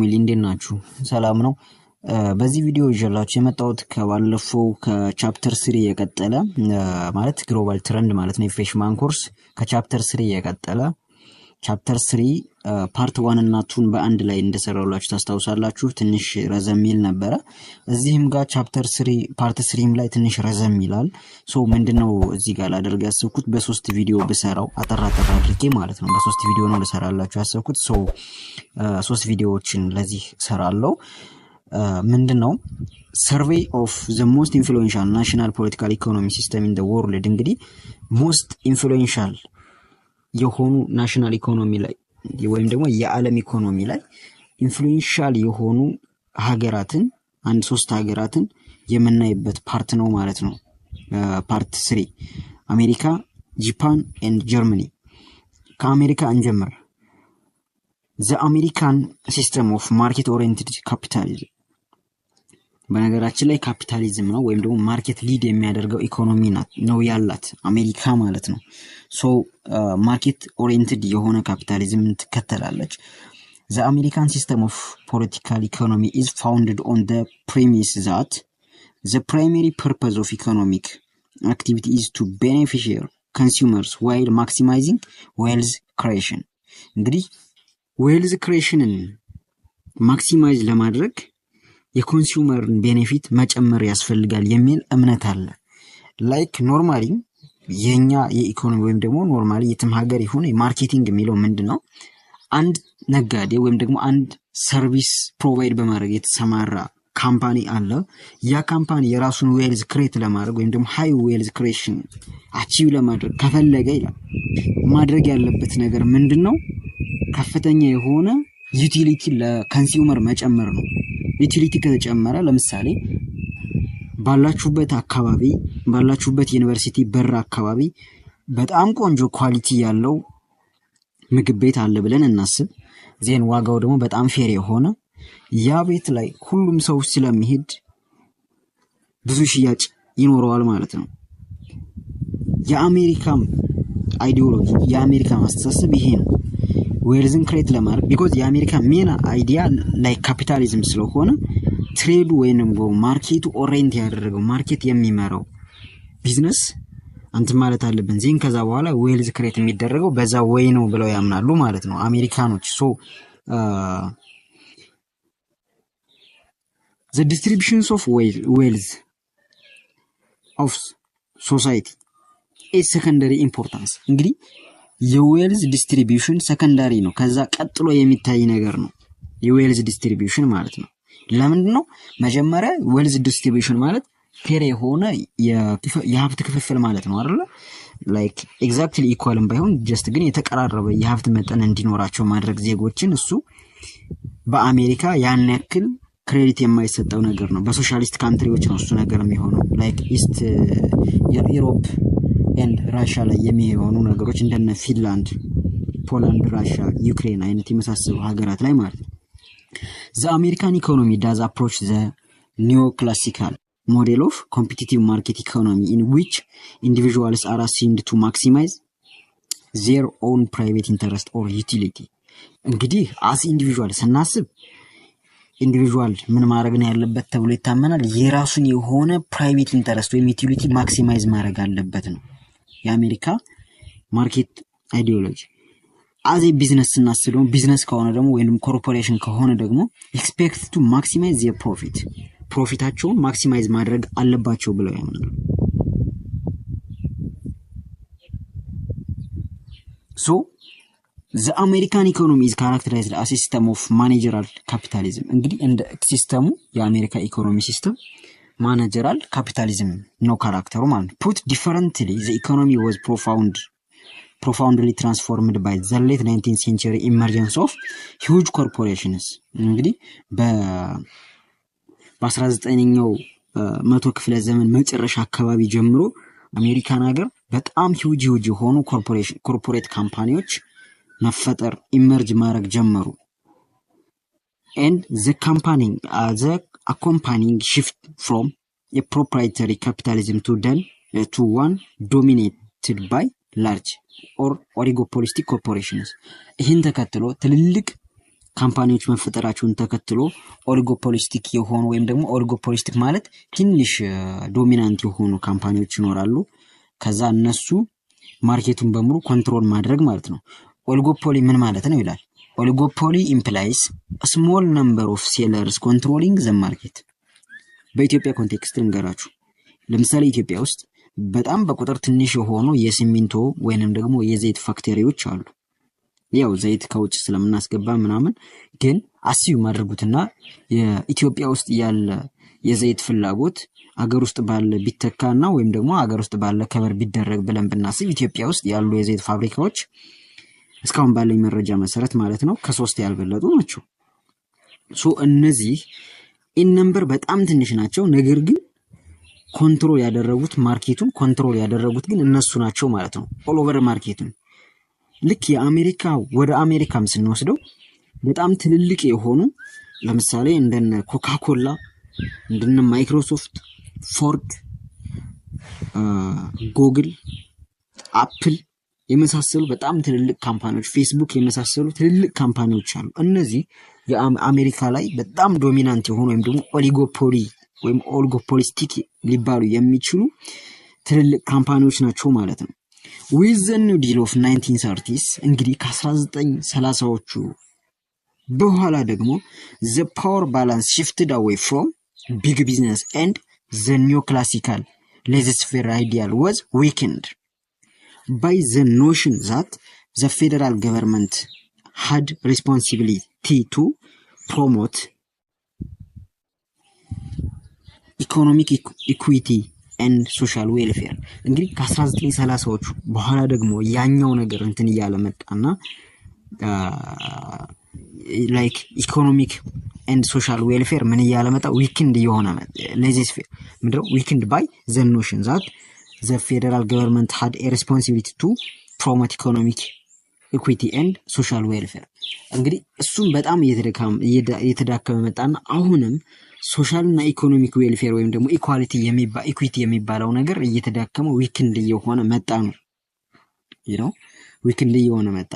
ፋሚሊ እንዴት ናችሁ? ሰላም ነው። በዚህ ቪዲዮ ይዤላችሁ የመጣሁት ከባለፈው ከቻፕተር 3 የቀጠለ ማለት ግሎባል ትሬንድ ማለት ነው የፍሬሽማን ኮርስ ከቻፕተር 3 የቀጠለ ቻፕተር 3 ፓርት 1 እና 2 በአንድ ላይ እንደሰራውላችሁ ታስታውሳላችሁ። ትንሽ ረዘም ይል ነበር። እዚህም ጋር ቻፕተር 3 ፓርት 3 ላይ ትንሽ ረዘም ይላል። ሶ ምንድነው እዚህ ጋር ላደርግ ያሰብኩት በ3 ቪዲዮ ብሰራው አጠራ አድርጌ ማለት ነው። በ3 ቪዲዮ ነው ልሰራላችሁ ያሰብኩት። ሶ 3 ቪዲዮዎችን ለዚህ ሰራለው። ምንድነው survey of the most influential national political economy system in the world እንግዲህ most influential የሆኑ ናሽናል ኢኮኖሚ ላይ ወይም ደግሞ የዓለም ኢኮኖሚ ላይ ኢንፍሉዌንሻል የሆኑ ሀገራትን አንድ 3 ሀገራትን የምናይበት ፓርት ነው ማለት ነው። ፓርት 3 አሜሪካ፣ ጃፓን and ጀርመኒ። ከአሜሪካ እንጀምር። the American system of market oriented capitalism በነገራችን ላይ ካፒታሊዝም ነው ወይም ደግሞ ማርኬት ሊድ የሚያደርገው ኢኮኖሚ ነው ያላት አሜሪካ ማለት ነው። ሶ ማርኬት ኦሪየንትድ የሆነ ካፒታሊዝም ትከተላለች። the American system of political economy is founded on the premise that the primary purpose of economic activity is to beneficial consumers while maximizing wealth creation እንግዲህ ዌልዝ ክሬሽንን ማክሲማይዝ ለማድረግ የኮንሱመርን ቤኔፊት መጨመር ያስፈልጋል የሚል እምነት አለ። ላይክ ኖርማሊ የኛ የኢኮኖሚ ወይም ደግሞ ኖርማሊ የትም ሀገር ይሁን ማርኬቲንግ የሚለው ምንድነው አንድ ነጋዴ ወይም ደግሞ አንድ ሰርቪስ ፕሮቫይድ በማድረግ የተሰማራ ካምፓኒ አለ። ያ ካምፓኒ የራሱን ዌልዝ ክሬት ለማድረግ ወይም ደግሞ ሃይ ዌልዝ ክሬሽን አቺቭ ለማድረግ ከፈለገ ይላል ማድረግ ያለበት ነገር ምንድነው ከፍተኛ የሆነ ዩቲሊቲ ለኮንሱመር መጨመር ነው። ዩቲሊቲ ከተጨመረ ለምሳሌ ባላችሁበት አካባቢ ባላችሁበት ዩኒቨርሲቲ በር አካባቢ በጣም ቆንጆ ኳሊቲ ያለው ምግብ ቤት አለ ብለን እናስብ። ዜን ዋጋው ደግሞ በጣም ፌር የሆነ ያ ቤት ላይ ሁሉም ሰው ስለሚሄድ ብዙ ሽያጭ ይኖረዋል ማለት ነው። የአሜሪካ አይዲዮሎጂ የአሜሪካ ማስተሳሰብ ይሄ ነው። ዌልዝን ክሬት ለማድረግ ቢኮዝ የአሜሪካ ሜን አይዲያ ላይ ካፒታሊዝም ስለሆነ ትሬድ ወይንም ማርኬቱ ኦሪየንት ያደረገው ማርኬት የሚመራው ቢዝነስ አንተ ማለት አለብን። ዜን ከዛ በኋላ ዌልዝ ክሬት የሚደረገው በዛ ወይ ነው ብለው ያምናሉ ማለት ነው አሜሪካኖች። ሶ the distributions of wealth of society is secondary importance እንግዲህ የዌልዝ ዲስትሪቢዩሽን ሰከንዳሪ ነው። ከዛ ቀጥሎ የሚታይ ነገር ነው የዌልዝ ዲስትሪቢዩሽን ማለት ነው። ለምንድን ነው መጀመሪያ ዌልዝ ዲስትሪቢዩሽን ማለት ፌር የሆነ የሀብት ክፍፍል ማለት ነው አይደል? ላይክ ኤግዛክትሊ ኢኳልም ባይሆን ጀስት ግን የተቀራረበ የሀብት መጠን እንዲኖራቸው ማድረግ ዜጎችን። እሱ በአሜሪካ ያን ያክል ክሬዲት የማይሰጠው ነገር ነው። በሶሻሊስት ካንትሪዎች ነው እሱ ነገር የሚሆነው ላይክ ኢስት ዩሮፕ and ራሽያ ላይ የሚሆኑ ነገሮች እንደነ ፊንላንድ፣ ፖላንድ፣ ራሽያ፣ ዩክሬን አይነት የመሳሰሉ ሀገራት ላይ ማለት ነው። the American economy does approach the neoclassical model of competitive market economy in which individuals are assumed to maximize their own private interest or utility እንግዲህ as individual ስናስብ ኢንዲቪጁዋል ምን ማድረግ ነው ያለበት ተብሎ ይታመናል። የራሱን የሆነ ፕራይቬት ኢንተረስት ወይም ዩቲሊቲ ማክሲማይዝ ማድረግ አለበት ነው የአሜሪካ ማርኬት አይዲዮሎጂ። አዚ ቢዝነስ ስናስለው ቢዝነስ ከሆነ ደግሞ ወይንም ኮርፖሬሽን ከሆነ ደግሞ ኤክስፔክት ቱ ማክሲማይዝ ዘ ፕሮፊታቸውን ማክሲማይዝ ማድረግ አለባቸው ብለው ያምናሉ። ሶ the American economy is characterized as a system of managerial capitalism እንግዲህ እንደ ሲስተሙ የአሜሪካ ኢኮኖሚ ሲስተም ማኔጀራል ካፒታሊዝም ነው ካራክተሩ ማለት ነው። put differently the economy was profoundly transformed by the late 19th century emergence of huge corporations እንግዲህ በ19ኛው መቶ ክፍለ ዘመን መጨረሻ አካባቢ ጀምሮ አሜሪካን ሀገር በጣም ሂውጅ የሆኑ ኮርፖሬት ካምፓኒዎች መፈጠር ኢመርጅ ማድረግ ጀመሩ። and the accompanying shift from a proprietary capitalism to one dominated by large or oligopolistic corporations ይህን ተከትሎ ትልልቅ ካምፓኒዎች መፈጠራቸውን ተከትሎ ኦሊጎፖሊስቲክ የሆኑ ወይም ደግሞ ኦሊጎፖሊስቲክ ማለት ትንሽ ዶሚናንት የሆኑ ካምፓኒዎች ይኖራሉ። ከዛ እነሱ ማርኬቱን በሙሉ ኮንትሮል ማድረግ ማለት ነው። ኦሊጎፖሊ ምን ማለት ነው ይላል። ኦሊጎፖሊ ኢምፕላይስ ስሞል ነምበር ኦፍ ሴለርስ ኮንትሮሊንግ ዘ ማርኬት። በኢትዮጵያ ኮንቴክስት እንገራችሁ። ለምሳሌ ኢትዮጵያ ውስጥ በጣም በቁጥር ትንሽ የሆኑ የሲሚንቶ ወይንም ደግሞ የዘይት ፋክተሪዎች አሉ። ያው ዘይት ከውጭ ስለምናስገባ ምናምን ግን አስዩ ማድረጉትና የኢትዮጵያ ውስጥ ያለ የዘይት ፍላጎት አገር ውስጥ ባለ ቢተካና ወይም ደግሞ አገር ውስጥ ባለ ከበር ቢደረግ ብለን ብናስብ ኢትዮጵያ ውስጥ ያሉ የዘይት ፋብሪካዎች እስካሁን ባለኝ መረጃ መሰረት ማለት ነው ከ3 ያልበለጡ ናቸው። እነዚህ ኢን ነምበር በጣም ትንሽ ናቸው። ነገር ግን ኮንትሮል ያደረጉት ማርኬቱን ኮንትሮል ያደረጉት ግን እነሱ ናቸው ማለት ነው። ኦል ኦቨር ማርኬቱን ልክ የአሜሪካ ወደ አሜሪካም ስንወስደው በጣም ትልልቅ የሆኑ ለምሳሌ እንደነ ኮካኮላ፣ እንደነ ማይክሮሶፍት፣ ፎርድ፣ ጉግል፣ አፕል የመሳሰሉ በጣም ትልልቅ ካምፓኒዎች፣ ፌስቡክ የመሳሰሉ ትልልቅ ካምፓኒዎች አሉ። እነዚህ የአሜሪካ ላይ በጣም ዶሚናንት የሆኑ ወይም ደግሞ ኦሊጎፖሊ ወይም ኦሊጎፖሊስቲክ ሊባሉ የሚችሉ ትልልቅ ካምፓኒዎች ናቸው ማለት ነው። with the new deal of 1930s እንግዲህ ከ1930ዎቹ በኋላ ደግሞ the power balance shifted away from big business and the new classical laissez-faire ideal was weakened by the notion that the federal government had responsibility to promote economic equity and social welfare። እንግዲህ ከ1930ዎቹ በኋላ ደግሞ ያኛው ነገር እንትን እያለ መጣና ላይክ ኢኮኖሚክ ኤንድ ሶሻል ዌልፌር ምን እያለ መጣ? ዊክንድ የሆነ ሌዚስ ምንድነው? ዊክንድ ባይ ዘ ኖሽን ዛት ዘ ፌደራል ገቨርንመንት ሃድ ኤ ሬስፖንሲቢሊቲ ቱ ፕሮሞት ኢኮኖሚክ ኢኩዊቲ ኤንድ ሶሻል ዌልፌር። እንግዲህ እሱም በጣም እየተዳከመ መጣና አሁንም ሶሻል እና ኢኮኖሚክ ዌልፌር ወይም ደግሞ ኢኩዊቲ የሚባለው ነገር እየተዳከመ ዊክንድ እየሆነ መጣ ነው። ዊክንድ እየሆነ መጣ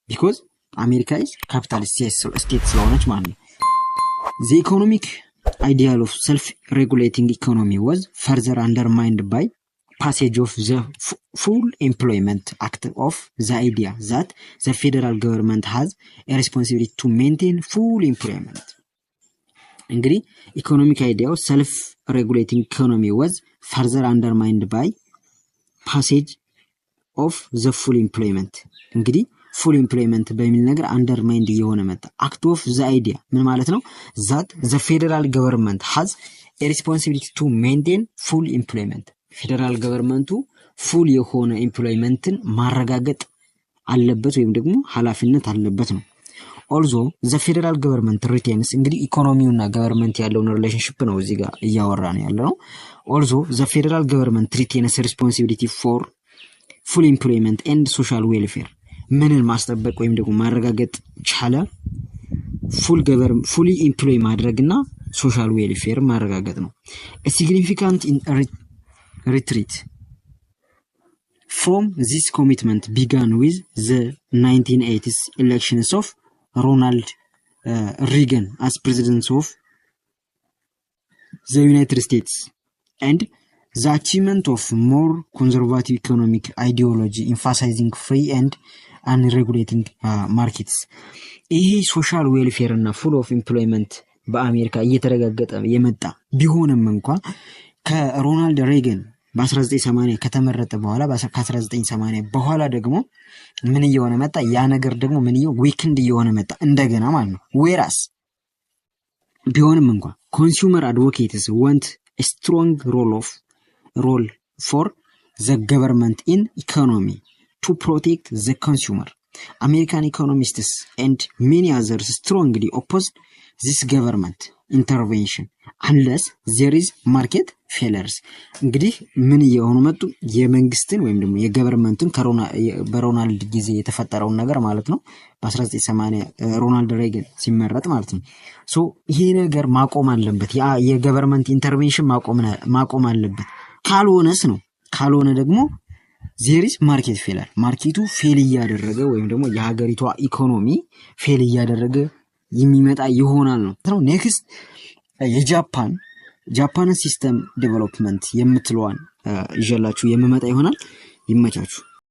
ቢኮዝ አሜሪካ ኢዝ ካፒታሊስት ስቴት ስለሆነች ማለት ነው። the economic ideal of self-regulating economy was further undermined by passage of the Full Employment Act of the idea that the federal government has a responsibility to maintain full employment። እንግዲህ ኢኮኖሚክ አይዲያው ሰልፍ ሬጉሌቲንግ ኢኮኖሚ was further undermined by passage of the full employment። እንግዲህ ፉል ኢምፕሎይመንት በሚል ነገር አንደርማይንድ እየሆነ መጣ። አክት ኦፍ ዘ አይዲያ ምን ማለት ነው? ዛት ዘ ፌደራል ገቨርንመንት ሃዝ ኤ ሪስፖንሲቢሊቲ ቱ ሜንቴን ፉል ኢምፕሎይመንት። ፌደራል ገቨርንመንቱ ፉል የሆነ ኢምፕሎይመንትን ማረጋገጥ አለበት ወይም ደግሞ ኃላፊነት አለበት ነው። ኦልዞ ዘ ፌደራል ገቨርንመንት ሪቴንስ እንግዲህ ኢኮኖሚውና ገቨርንመንት ያለውን ሪሌሽንሺፕ ነው እዚህ ጋር እያወራን ያለው። ኦልዞ ዘ ፌደራል ገቨርንመንት ሪቴንስ ሪስፖንሲቢሊቲ ፎር ፉል ኢምፕሎይመንት ኤንድ ሶሻል ዌልፌር። ምንን ማስጠበቅ ወይም ደግሞ ማረጋገጥ ቻለ? ፉሊ ኢምፕሎይ ማድረግና ሶሻል ዌልፌር ማረጋገጥ ነው። ሲግኒፊካንት ሪትሪት ፍሮም ዚስ ኮሚትመንት ቢጋን ዊዝ ዘ 1980s elections of ሮናልድ ሪገን as president of the United States and the achievement of more conservative economic ideology emphasizing free and unregulating markets። ይሄ ሶሻል ዌልፌር እና ፉል ኦፍ ኢምፕሎይመንት በአሜሪካ እየተረጋገጠ የመጣ ቢሆንም እንኳን ከሮናልድ ሬገን በ1980 ከተመረጠ በኋላ ከ1980 በኋላ ደግሞ ምን እየሆነ መጣ? ያ ነገር ደግሞ ምን ዊክንድ እየሆነ መጣ እንደገና ማለት ነው። ዌራስ ቢሆንም እንኳን ኮንሱመር አድቮኬትስ ዋንት a strong role for the government in economy to protect the consumer. American economists and many others strongly opposed this government intervention unless there is market failures። እንግዲህ ምን እየሆኑ መጡ? የመንግስትን ወይም ደግሞ የገቨርንመንቱን በሮናልድ ጊዜ የተፈጠረውን ነገር ማለት ነው በ1980 ሮናልድ ሬገን ሲመረጥ ማለት ነው። ይሄ ነገር ማቆም አለበት። ያ የገቨርንመንት ኢንተርቬንሽን ማቆም አለበት። ካልሆነ ደግሞ ዜሪስ ማርኬት ፌለር ማርኬቱ ፌል እያደረገ ወይም ደግሞ የሀገሪቷ ኢኮኖሚ ፌል እያደረገ የሚመጣ ይሆናል ነው። ኔክስት የጃፓን ሲስተም ዴቨሎፕመንት የምትለዋን ይዤላችሁ የምመጣ ይሆናል። ይመቻችሁ።